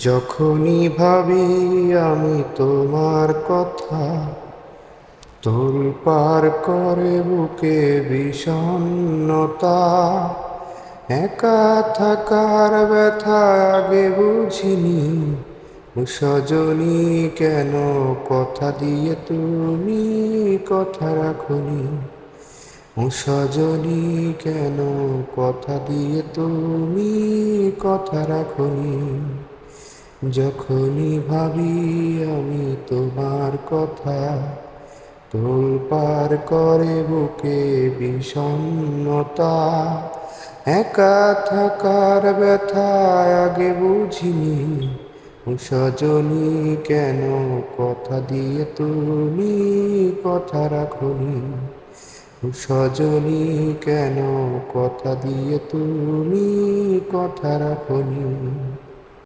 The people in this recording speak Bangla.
যখনই ভাবি আমি তোমার কথা, তোলপাড় করে বুকে বিষণ্ণতা। একা থাকার ব্যথা আগে বুঝিনি, সজনী কেন কথা দিয়ে তুমি কথা রাখনি। সজনী কেন কথা দিয়ে তুমি কথা রাখনি। যখনই ভাবি আমি তোমার কথা, তোলপাড় করে বুকে বিষণ্ণতা। একা থাকার ব্যথা আগে বুঝিনি, সজনী কেন কথা দিয়ে তুমি কথা রাখনি। সজনী কেন কথা দিয়ে তুমি কথা রাখনি।